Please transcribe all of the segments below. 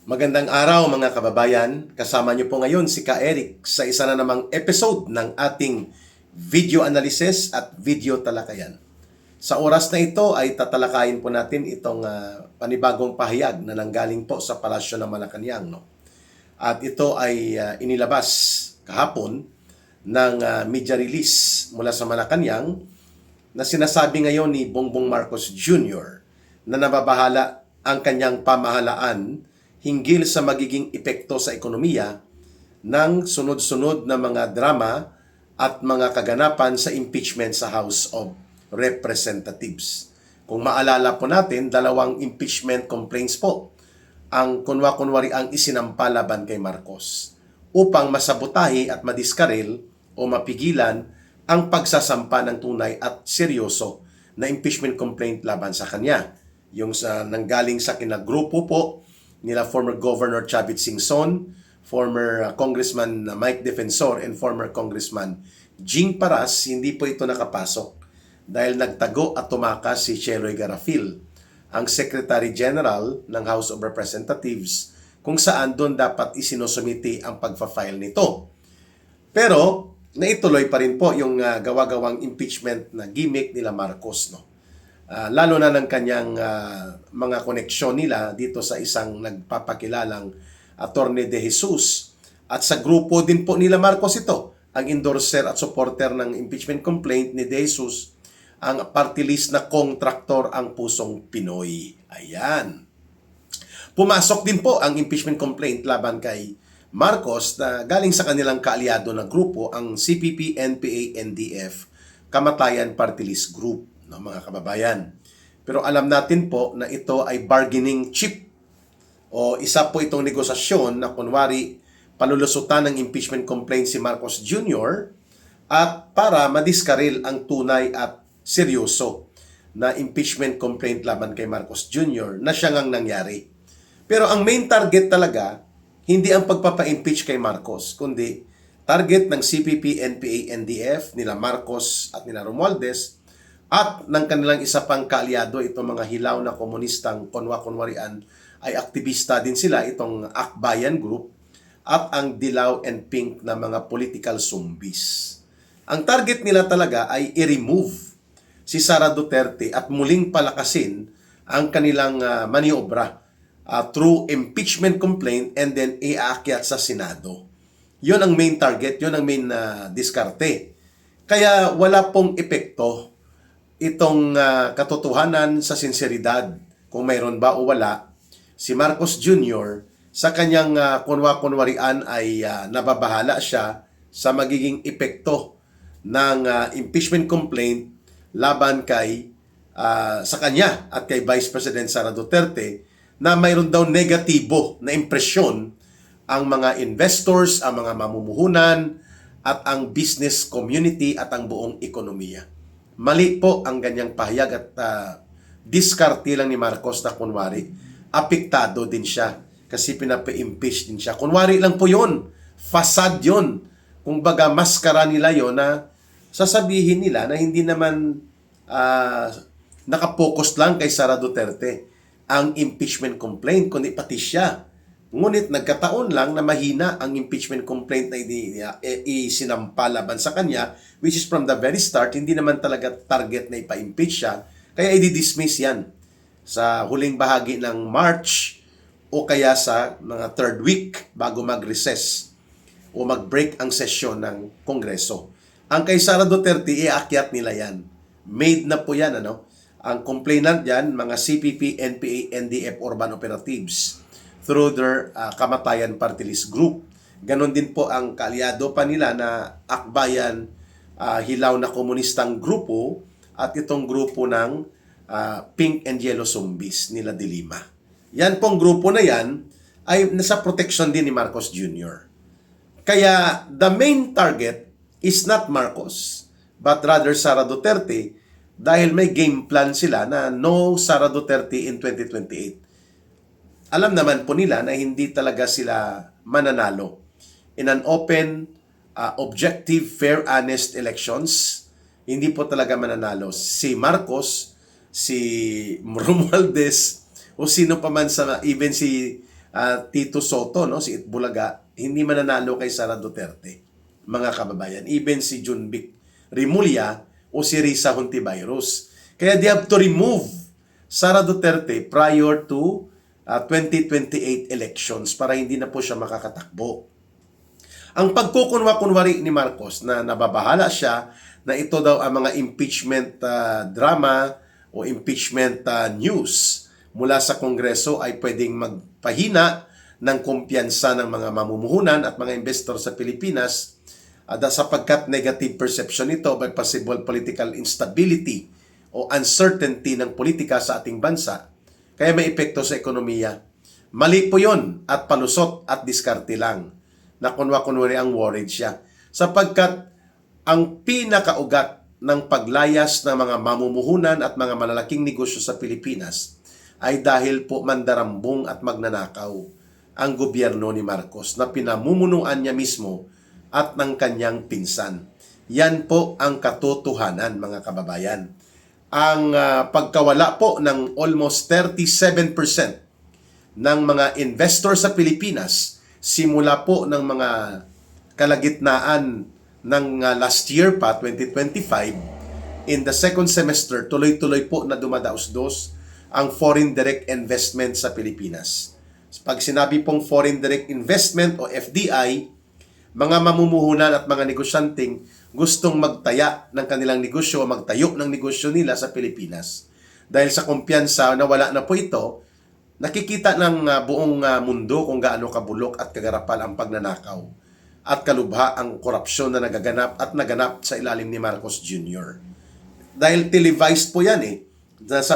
Magandang araw mga kababayan. Kasama niyo po ngayon si Ka Eric sa isa na namang episode ng ating video analysis at video talakayan. Sa oras na ito ay tatalakayin po natin itong panibagong pahayag na nanggaling po sa Palasyo ng Malacanang. No? At ito ay inilabas kahapon ng media release mula sa Malacanang na sinasabi ngayon ni Bongbong Marcos Jr. na nababahala ang kanyang pamahalaan hinggil sa magiging epekto sa ekonomiya ng sunod-sunod na mga drama at mga kaganapan sa impeachment sa House of Representatives. Kung maalala po natin, dalawang impeachment complaints po ang kunwa-kunwari ang isinampa laban kay Marcos upang masabotahe at madiskarel o mapigilan ang pagsasampa ng tunay at seryoso na impeachment complaint laban sa kanya. Yung nanggaling sa kinagrupo po nila former Governor Chavit Singson, former Congressman Mike Defensor, and former Congressman Jing Paras, hindi po ito nakapasok dahil nagtago at tumakas si Cheroy Garafil, ang Secretary General ng House of Representatives, kung saan doon dapat isinusumiti ang pagfa-file nito. Pero naituloy pa rin po yung gawa-gawang impeachment na gimmick nila Marcos, no? Lalo na ng kanyang mga koneksyon nila dito sa isang nagpapakilalang Attorney De Jesus. At sa grupo din po nila Marcos ito, ang endorser at supporter ng impeachment complaint ni De Jesus, ang party list na kontraktor ang Pusong Pinoy. Ayan. Pumasok din po ang impeachment complaint laban kay Marcos na galing sa kanilang kaalyado na grupo, ang CPP, NPA, NDF, Kamatayan Party List Group. No, mga kababayan. Pero alam natin po na ito ay bargaining chip o isa po itong negosasyon na kunwari palulusutan ng impeachment complaint si Marcos Jr. at para madiskaril ang tunay at seryoso na impeachment complaint laban kay Marcos Jr. na siya ngang nangyari. Pero ang main target talaga, hindi ang pagpapa-impeach kay Marcos, kundi target ng CPP, NPA, NDF, nila Marcos at nila Romualdez, at ng kanilang isa pang kaalyado, itong mga hilaw na komunistang kunwa-kunwarian ay aktivista din sila, itong Akbayan Group at ang dilaw and pink na mga political zombies. Ang target nila talaga ay i-remove si Sara Duterte at muling palakasin ang kanilang maniobra through impeachment complaint and then iaakyat sa Senado. Yun ang main target, yun ang main diskarte. Kaya wala pong epekto itong katotohanan sa sinseridad, kung mayroon ba o wala, si Marcos Jr. sa kanyang kunwa-kunwarian ay nababahala siya sa magiging epekto ng impeachment complaint laban kay sa kanya at kay Vice President Sara Duterte, na mayroon daw negatibo na impresyon ang mga investors, ang mga mamumuhunan, at ang business community at ang buong ekonomiya. Mali po ang ganyang pahayag at diskarte lang ni Marcos na kunwari apektado din siya kasi pinapa-impeach din siya. Kunwari lang po yun. Fasad yun. Kung baga maskara nila yon na sasabihin nila na hindi naman nakapokus lang kay Sara Duterte ang impeachment complaint, kundi pati siya. Ngunit nagkataon lang na mahina ang impeachment complaint na isinampa laban sa kanya, which is from the very start, hindi naman talaga target na ipa-impeach siya, kaya i-dismiss yan sa huling bahagi ng March o kaya sa mga third week bago mag-recess o mag-break ang sesyon ng Kongreso. Ang kay Sara Duterte, iakyat nila yan. Made na po yan, ano? Ang complainant yan, mga CPP, NPA, NDF Urban Operatives through their Kamatayan Party List Group. Ganon din po ang kaalyado pa nila na Akbayan, hilaw na komunistang grupo, at itong grupo ng Pink and Yellow Zombies nila De Lima. Yan pong grupo na yan ay nasa protection din ni Marcos Jr. Kaya the main target is not Marcos, but rather Sara Duterte, dahil may game plan sila na no Sara Duterte in 2028. Alam naman po nila na hindi talaga sila mananalo in an open, objective, fair, honest elections. Hindi po talaga mananalo si Marcos, si Romualdez, o sino pa man sa, even si Tito Soto, no, si Itbulaga, hindi mananalo kay Sara Duterte, mga kababayan. Even si Junvic Rimulya o si Risa Hontiveros. Kaya they have to remove Sara Duterte prior to 2028 elections para hindi na po siya makakatakbo. Ang pagkukunwa-kunwari ni Marcos na nababahala siya na ito daw ang mga impeachment drama o impeachment news mula sa Kongreso ay pwedeng magpahina ng kumpiyansa ng mga mamumuhunan at mga investor sa Pilipinas sapagkat negative perception ito by possible political instability o uncertainty ng politika sa ating bansa, kaya may epekto sa ekonomiya. Mali po yun at palusot at diskarte lang na kunwa-kunwari ang worried siya. Sapagkat ang pinakaugat ng paglayas ng mga mamumuhunan at mga malalaking negosyo sa Pilipinas ay dahil po mandarambong at magnanakaw ang gobyerno ni Marcos na pinamumunuan niya mismo at ng kanyang pinsan. Yan po ang katotohanan, mga kababayan. Ang pagkawala po ng almost 37% ng mga investor sa Pilipinas simula po ng mga kalagitnaan ng last year pa, 2025, in the second semester, tuloy-tuloy po na dumadaos-dos ang foreign direct investment sa Pilipinas. Pag sinabi pong foreign direct investment o FDI, mga mamumuhunan at mga negosyanteng gustong magtaya ng kanilang negosyo o magtayo ng negosyo nila sa Pilipinas. Dahil sa kumpiyansa na wala na po ito, nakikita ng buong mundo kung gaano kabulok at kagarapal ang pagnanakaw at kalubha ang korupsyon na nagaganap at naganap sa ilalim ni Marcos Jr. Dahil televised po yan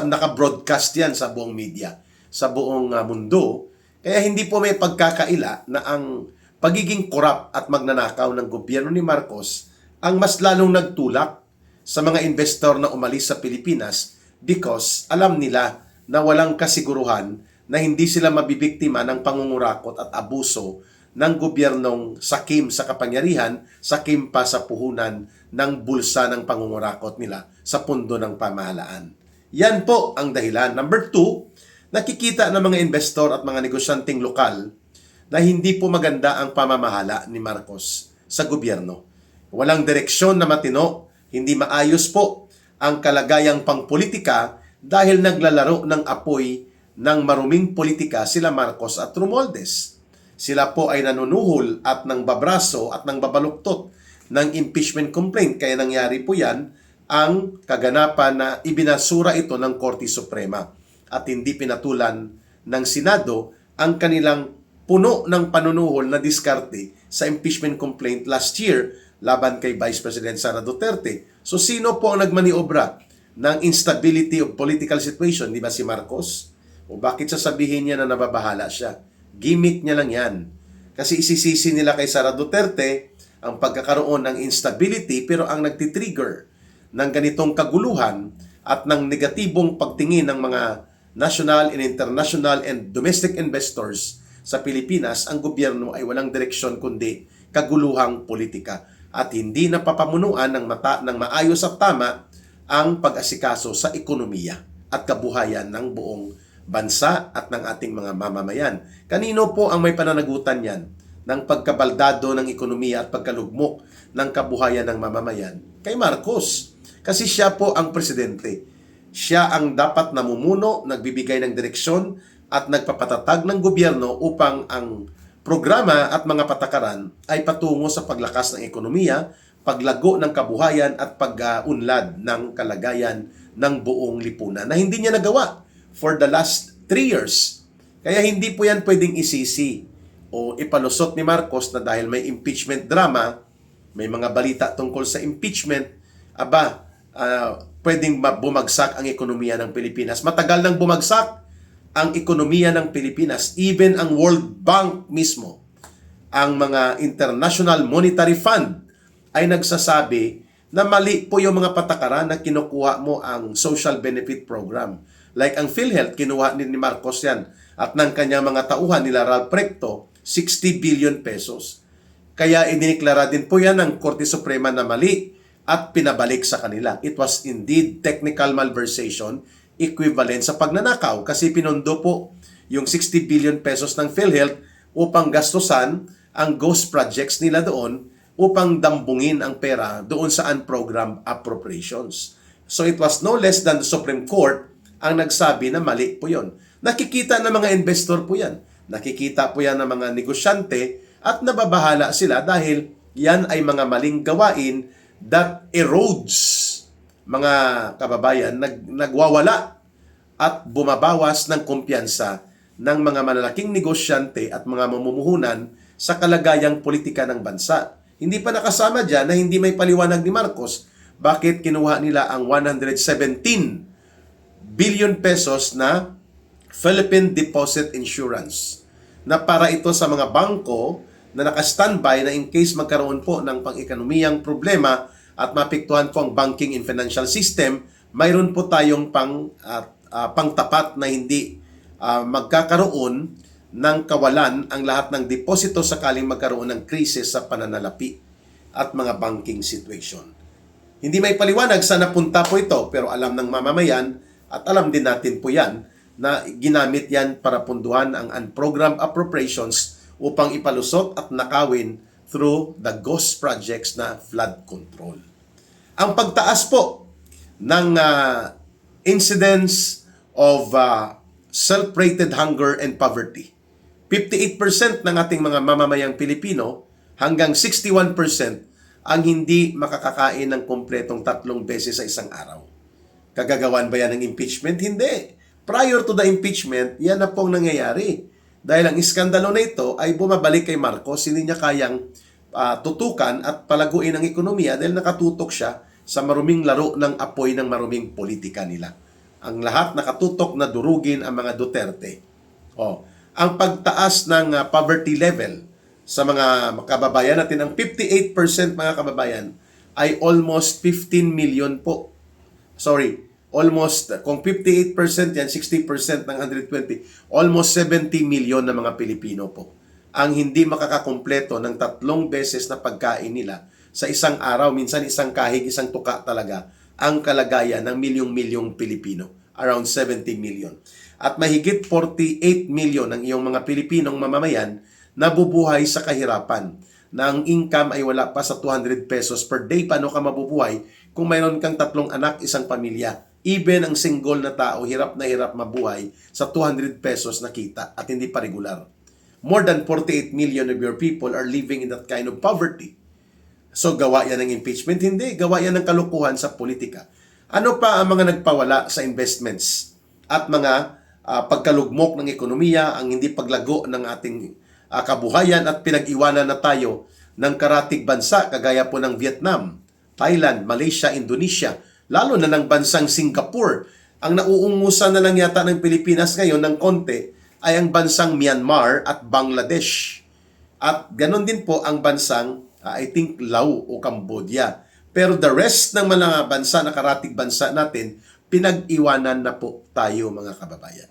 naka-broadcast yan sa buong media, sa buong mundo, kaya hindi po may pagkakaila na ang pagiging korap at magnanakaw ng gobyerno ni Marcos ang mas lalong nagtulak sa mga investor na umalis sa Pilipinas because alam nila na walang kasiguruhan na hindi sila mabibiktima ng pangungurakot at abuso ng gobyernong sakim sa kapangyarihan, sakim pa sa puhunan ng bulsa ng pangungurakot nila sa pundo ng pamahalaan. Yan po ang dahilan. Number 2, nakikita ng mga investor at mga negosyanteng lokal na hindi po maganda ang pamamahala ni Marcos sa gobyerno. Walang direksyon na matino, hindi maayos po ang kalagayang pangpolitika dahil naglalaro ng apoy ng maruming politika sila Marcos at Romualdez. Sila po ay nanunuhol at nang babraso at nang babaluktot ng impeachment complaint. Kaya nangyari po yan ang kaganapan na ibinasura ito ng Korte Suprema at hindi pinatulan ng Senado ang kanilang puno ng panunuhol na diskarte sa impeachment complaint last year laban kay Vice President Sara Duterte. So sino po ang nagmaniobra ng instability of political situation? Di ba si Marcos? O bakit sasabihin niya na nababahala siya? Gimmick niya lang yan. Kasi isisisi nila kay Sara Duterte ang pagkakaroon ng instability, pero ang nagtitrigger ng ganitong kaguluhan at ng negatibong pagtingin ng mga national and international and domestic investors sa Pilipinas, ang gobyerno ay walang direksyon kundi kaguluhang politika at hindi napapamunuan ng maayos at tama ang pag-asikaso sa ekonomiya at kabuhayan ng buong bansa at ng ating mga mamamayan. Kanino po ang may pananagutan yan ng pagkabaldado ng ekonomiya at pagkalugmok ng kabuhayan ng mamamayan? Kay Marcos. Kasi siya po ang presidente. Siya ang dapat namumuno, nagbibigay ng direksyon at nagpapatatag ng gobyerno upang ang programa at mga patakaran ay patungo sa paglakas ng ekonomiya, paglago ng kabuhayan at pag-unlad ng kalagayan ng buong lipunan na hindi niya nagawa for the last 3 years. Kaya hindi po yan pwedeng isisi o ipalusot ni Marcos na dahil may impeachment drama, may mga balita tungkol sa impeachment, pwedeng bumagsak ang ekonomiya ng Pilipinas. Matagal nang bumagsak ang ekonomiya ng Pilipinas. Even ang World Bank mismo, ang mga International Monetary Fund ay nagsasabi na mali po yung mga patakaran na kinukuha mo ang social benefit program. Like ang PhilHealth, kinuha ni Marcos yan. At ng kanyang mga tauhan nila Ralph Recto, 60 billion pesos. Kaya idiniklara din po yan ng Korte Suprema na mali at pinabalik sa kanila. It was indeed technical malversation equivalent sa pagnanakaw kasi pinundo po yung 60 billion pesos ng PhilHealth upang gastusan ang ghost projects nila doon upang dambungin ang pera doon sa unprogrammed appropriations. So it was no less than the Supreme Court ang nagsabi na mali po yon. Nakikita ng mga investor po yan. Nakikita po yan ng mga negosyante at nababahala sila dahil yan ay mga maling gawain that erodes, mga kababayan, nagwawala at bumabawas ng kumpiyansa ng mga malalaking negosyante at mga mamumuhunan sa kalagayang politika ng bansa. Hindi pa nakasama dyan na hindi may paliwanag ni Marcos bakit kinuha nila ang 117 billion pesos na Philippine Deposit Insurance na para ito sa mga bangko na naka-standby na in case magkaroon po ng pang-ekonomiyang problema at mapektuhan po ang banking and financial system, mayroon po tayong pangtapat na hindi magkakaroon ng kawalan ang lahat ng deposito sakaling magkaroon ng krisis sa pananalapi at mga banking situation. Hindi may paliwanag sa napunta po ito, pero alam ng mamamayan at alam din natin po yan na ginamit yan para punduhan ang unprogrammed appropriations upang ipalusot at nakawin through the ghost projects na flood control. Ang pagtaas po ng incidence of self-rated hunger and poverty. 58% ng ating mga mamamayang Pilipino hanggang 61% ang hindi makakakain ng kumpletong 3 beses sa isang araw. Kagagawan ba yan ng impeachment? Hindi. Prior to the impeachment, yan na pong nangyayari. Dahil ang iskandalo na ito ay bumabalik kay Marcos, hindi niya kayang tutukan at palaguin ang ekonomiya dahil nakatutok siya sa maruming laro ng apoy ng maruming politika nila. Ang lahat nakatutok na durugin ang mga Duterte. Ang pagtaas ng poverty level sa mga kababayan natin, ang 58% mga kababayan ay almost 15 million po. Kung 58% yan, 60% ng 120, almost 70 million na mga Pilipino po ang hindi makakakumpleto ng 3 beses na pagkain nila sa isang araw, minsan isang kahig, isang tuka talaga ang kalagayan ng milyong-milyong Pilipino, around 70 million. At mahigit 48 million ng iyong mga Pilipinong mamamayan nabubuhay sa kahirapan, na ang income ay wala pa sa 200 pesos per day. Paano ka mabubuhay kung mayroon kang 3 anak, isang pamilya? Even ang single na tao, hirap na hirap mabuhay sa 200 pesos na kita at hindi pa regular. More than 48 million of your people are living in that kind of poverty. So, gawa yan ng impeachment? Hindi. Gawa yan ng kalukuhan sa politika. Ano pa ang mga nagpawala sa investments at mga pagkalugmok ng ekonomiya, ang hindi paglago ng ating kabuhayan at pinag-iwanan na tayo ng karatig bansa kagaya po ng Vietnam, Thailand, Malaysia, Indonesia, lalo na ng bansang Singapore. Ang nauungusan na lang yata ng Pilipinas ngayon ng konti ay ang bansang Myanmar at Bangladesh. At ganon din po ang bansang I think Laos o Cambodia. Pero the rest ng mga bansa na karatig bansa natin, pinag-iwanan na po tayo mga kababayan.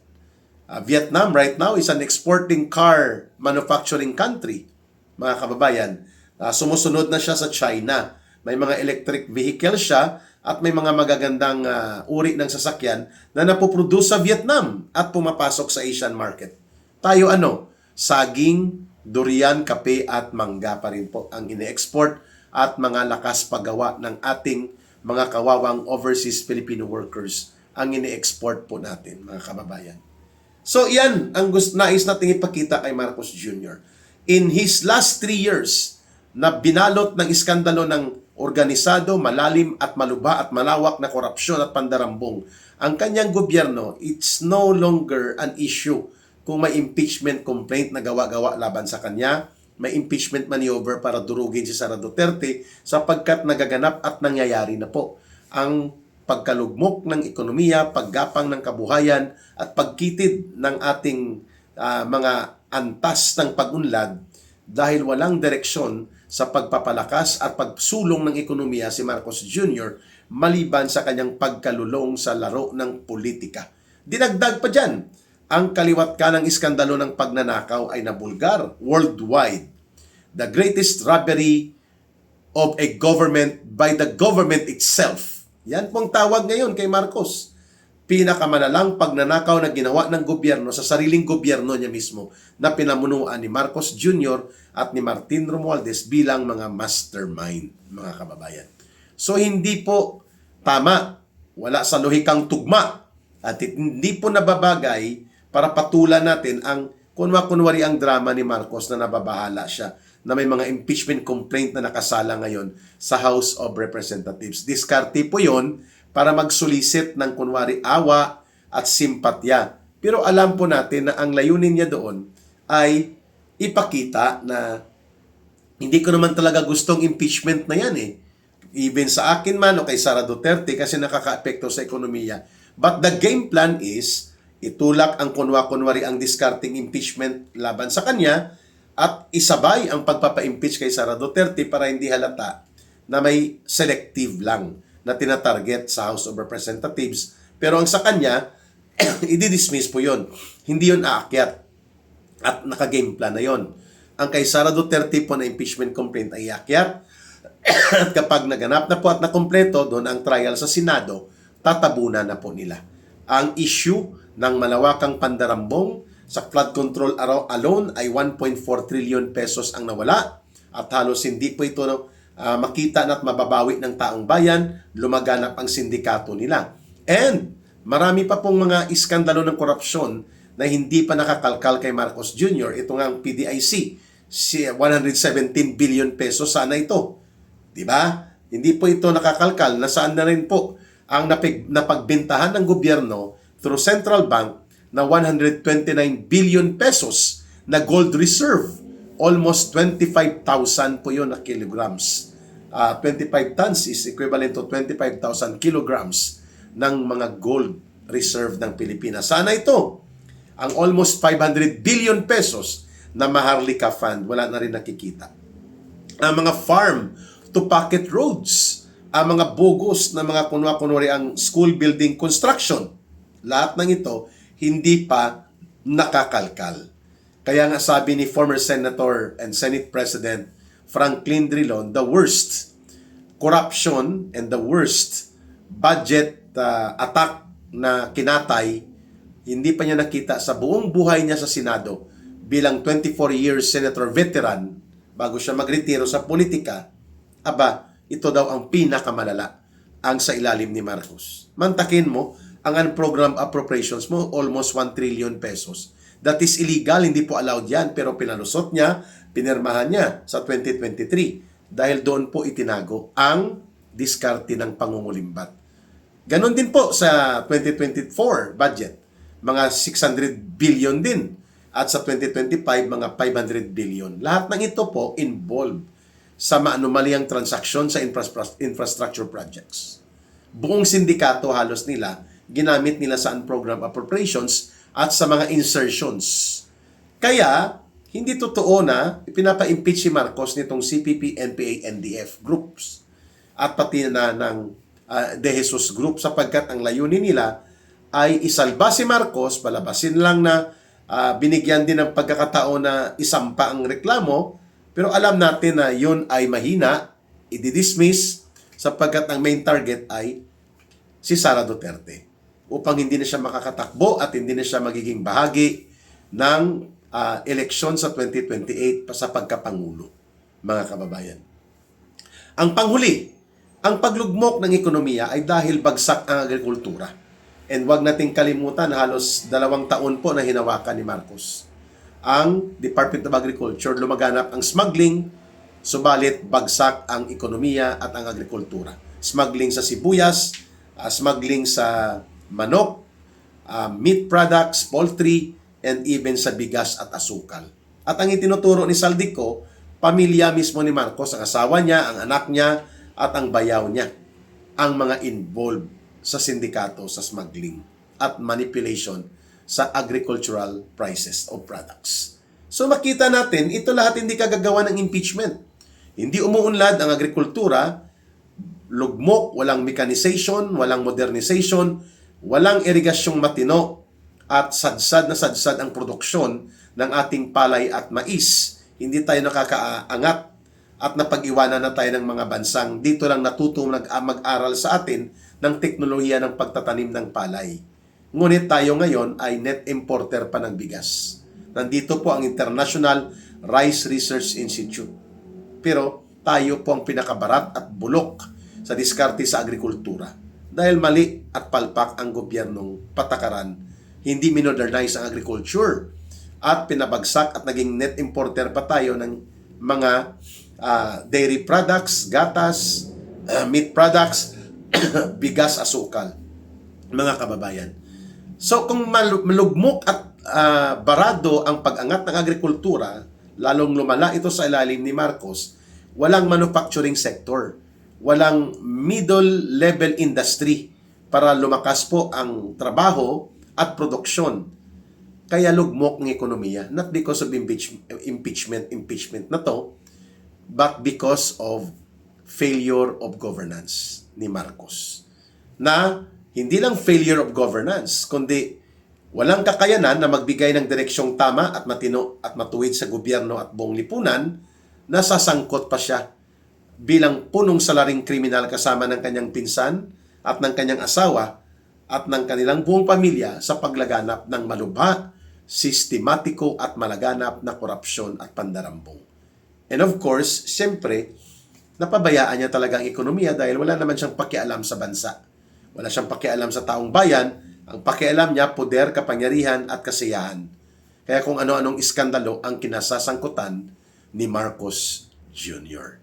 Vietnam right now is an exporting car manufacturing country, mga kababayan. Sumusunod na siya sa China. May mga electric vehicle siya at may mga magagandang uri ng sasakyan na napoproduce sa Vietnam at pumapasok sa Asian market. Tayo saging, durian, kape at mangga pa rin po ang ine-export at mga lakas paggawa ng ating mga kawawang overseas Filipino workers ang ine-export po natin, mga kababayan. So, yan ang nais nating ipakita kay Marcos Jr. In his last 3 years, na binalot ng iskandalo ng organisado, malalim at malubha at malawak na korupsyon at pandarambong, ang kanyang gobyerno, it's no longer an issue kung may impeachment complaint na gawa-gawa laban sa kanya, may impeachment maneuver para durugin si Sara Duterte sapagkat nagaganap at nangyayari na po ang pagkalugmok ng ekonomiya, paggapang ng kabuhayan at pagkitid ng ating mga antas ng pag-unlad dahil walang direksyon sa pagpapalakas at pagsulong ng ekonomiya si Marcos Jr. maliban sa kanyang pagkalulong sa laro ng politika. Dinagdag pa dyan, ang kaliwat ka ng iskandalo ng pagnanakaw ay nabulgar worldwide. The greatest robbery of a government by the government itself. Yan pong tawag ngayon kay Marcos. pinakamalalang pagnanakaw na ginawa ng gobyerno sa sariling gobyerno niya mismo na pinamunuan ni Marcos Jr. at ni Martin Romualdez bilang mga mastermind, mga kababayan. So hindi po tama, wala sa lohikang tugma at hindi po nababagay para patulan natin ang kunwari ang drama ni Marcos na nababahala siya na may mga impeachment complaint na nakasala ngayon sa House of Representatives. Diskarte po yon para magsulisit ng kunwari awa at simpatya. Pero alam po natin na ang layunin niya doon ay ipakita na hindi ko naman talaga gustong impeachment na yan eh. Even sa akin man o kay Sara Duterte kasi nakaka-apekto sa ekonomiya. But the game plan is itulak ang kunwari ang discarding impeachment laban sa kanya at isabay ang pagpapa-impeach kay Sara Duterte para hindi halata na may selective lang na tinatarget sa House of Representatives. Pero ang sa kanya, i-dismiss po yun. Hindi yun aakyat. At naka-game plan na yun. Ang kay Sara Duterte po na impeachment complaint ay aakyat. At kapag naganap na po at nakompleto, doon ang trial sa Senado, tatabunan na po nila. Ang issue ng malawakang pandarambong sa flood control alone ay 1.4 trillion pesos ang nawala. At halos hindi po ito makita at mababawi ng taong bayan, lumaganap ang sindikato nila. And marami pa pong mga iskandalo ng korupsyon na hindi pa nakakalkal kay Marcos Jr. Ito nga ang PDIC, 117 billion pesos sana ito. Diba? Hindi po ito nakakalkal. Nasaan na rin po ang napagbintahan ng gobyerno through Central Bank na 129 billion pesos na gold reserve. Almost 25,000 po yun na kilograms. 25 tons is equivalent to 25,000 kilograms ng mga gold reserve ng Pilipinas. Sana ito, ang almost 500 billion pesos na Maharlika Fund, wala na rin nakikita. Ang mga farm to pocket roads, ang mga bogus na mga kunwari ang school building construction, lahat ng ito, hindi pa nakakalkal. Kaya nga sabi ni former Senator and Senate President Franklin Drilon, the worst corruption and the worst budget attack na kinatay, hindi pa niya nakita sa buong buhay niya sa Senado bilang 24 years senator veteran bago siya magretiro sa politika. Aba, ito daw ang pinakamalala ang sa ilalim ni Marcos. Mantakin mo, ang unprogrammed appropriations mo, almost 1 trillion pesos. That is illegal, hindi po allowed yan, pero pinalusot niya, pinirmahan niya sa 2023 dahil doon po itinago ang diskarte ng pangungulimbat. Ganon din po sa 2024 budget, mga 600 billion din. At sa 2025, mga 500 billion. Lahat ng ito po involved sa maanomaliang transaksyon sa infrastructure projects. Buong sindikato halos nila, ginamit nila sa unprogrammed appropriations at sa mga insertions. Kaya, hindi totoo na pinapa-impeach si Marcos nitong CPP, NPA, NDF groups at pati na ng De Jesus Group sapagkat ang layunin nila ay isalba si Marcos, palabasin lang na binigyan din ng pagkakataon na isampa ang reklamo, pero alam natin na yun ay mahina, i-dismiss sapagkat ang main target ay si Sara Duterte upang hindi na siya makakatakbo at hindi na siya magiging bahagi ng eleksyon sa 2028 sa pagkapangulo, mga kababayan. Ang panghuli, ang paglugmok ng ekonomiya ay dahil bagsak ang agrikultura. And wag nating kalimutan, halos 2 taon po na hinawakan ni Marcos ang Department of Agriculture, lumaganap ang smuggling, subalit bagsak ang ekonomiya at ang agrikultura. Smuggling sa sibuyas, smuggling sa manok, meat products, poultry, and even sa bigas at asukal. At ang itinuturo ni Saldico, pamilya mismo ni Marcos, ang asawa niya, ang anak niya, at ang bayaw niya, ang mga involved sa sindikato sa smuggling at manipulation sa agricultural prices of products. So makita natin, ito lahat hindi kagagawa ng impeachment. Hindi umuunlad ang agrikultura, lugmok, walang mechanization, walang modernization, walang irigasyong matino, at sadsad na sadsad ang produksyon ng ating palay at mais. Hindi tayo nakakaangat at napag-iwanan na tayo ng mga bansang dito lang natuto mag-aral sa atin ng teknolohiya ng pagtatanim ng palay. Ngunit tayo ngayon ay net importer pa ng bigas. Nandito po ang International Rice Research Institute. Pero tayo po ang pinakabarat at bulok sa diskarte sa agrikultura. Dahil mali at palpak ang gobyernong patakaran, hindi modernize ang agriculture at pinabagsak at naging net importer pa tayo ng mga dairy products, gatas, meat products, bigas, asukal, mga kababayan. So kung malugmok at barado ang pag-angat ng agrikultura, lalong lumala ito sa ilalim ni Marcos, walang manufacturing sector, walang middle level industry para lumakas po ang trabaho at produksyon. Kaya lugmok ng ekonomiya, not because of impeachment na to, but because of failure of governance ni Marcos. Na hindi lang failure of governance, kundi walang kakayanan na magbigay ng direksyong tama at matino at matuwid sa gobyerno at buong lipunan, na sasangkot pa siya bilang punong salaring kriminal kasama ng kanyang pinsan at ng kanyang asawa at ng kanilang buong pamilya sa paglaganap ng malubha, sistematiko at malaganap na korupsyon at pandarambong. And of course, siyempre, napabayaan niya talaga ang ekonomiya dahil wala naman siyang pakialam sa bansa. Wala siyang pakialam sa taong bayan. Ang pakialam niya, poder, kapangyarihan at kasiyahan. Kaya kung ano-anong iskandalo ang kinasasangkutan ni Marcos Jr.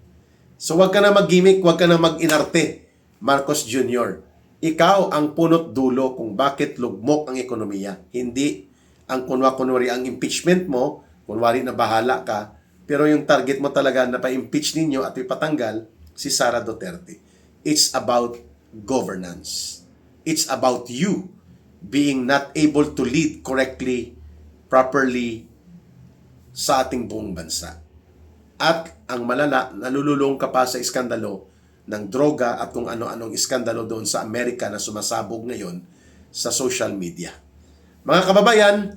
So wag ka na mag-gimmick, wag ka na mag-inarte, Marcos Jr. Ikaw ang punot dulo kung bakit lugmok ang ekonomiya. Hindi ang kunwari ang impeachment mo, kunwari na bahala ka, pero yung target mo talaga na pa-impeach ninyo at ipatanggal si Sara Duterte. It's about governance. It's about you being not able to lead correctly, properly sa ating buong bansa. At ang malala, nalululong ka pa sa iskandalo ng droga at kung ano-anong iskandalo doon sa Amerika na sumasabog ngayon sa social media. Mga kababayan,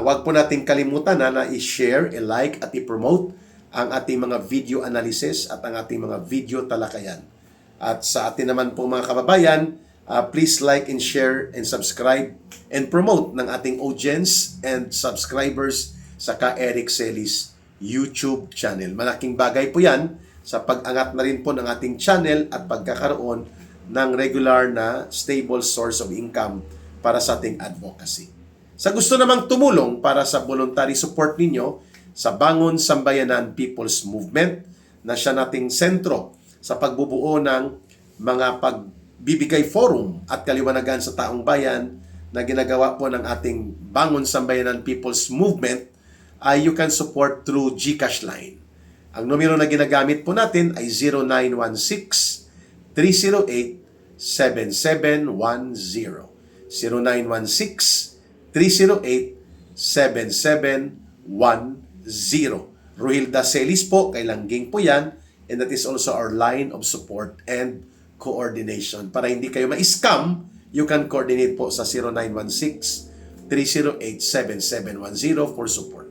wag po natin kalimutan na i-share, i-like at i-promote ang ating mga video analysis at ang ating mga video talakayan. At sa atin naman po mga kababayan, please like and share and subscribe and promote ng ating audience and subscribers sa Eric Celis YouTube channel. Malaking bagay po yan sa pag-angat na rin po ng ating channel at pagkakaroon ng regular na stable source of income para sa ating advocacy. Sa gusto namang tumulong para sa voluntary support ninyo sa Bangon Sambayanan People's Movement na siya nating sentro sa pagbubuo ng mga pagbibigay forum at kaliwanagan sa taong bayan na ginagawa po ng ating Bangon Sambayanan People's Movement, ay you can support through GCash line. Ang numero na ginagamit po natin ay 0916-308-7710. 0916-308-7710. Rohilda Celis po, kay Langging po yan, and that is also our line of support and coordination. Para hindi kayo ma-scam, you can coordinate po sa 0916-308-7710 for support.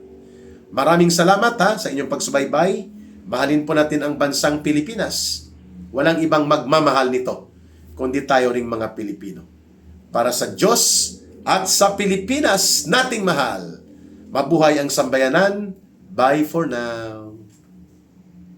Maraming salamat sa inyong pagsubaybay. Mahalin po natin ang bansang Pilipinas. Walang ibang magmamahal nito, kundi tayo ring mga Pilipino. Para sa Diyos at sa Pilipinas nating mahal. Mabuhay ang sambayanan. Bye for now.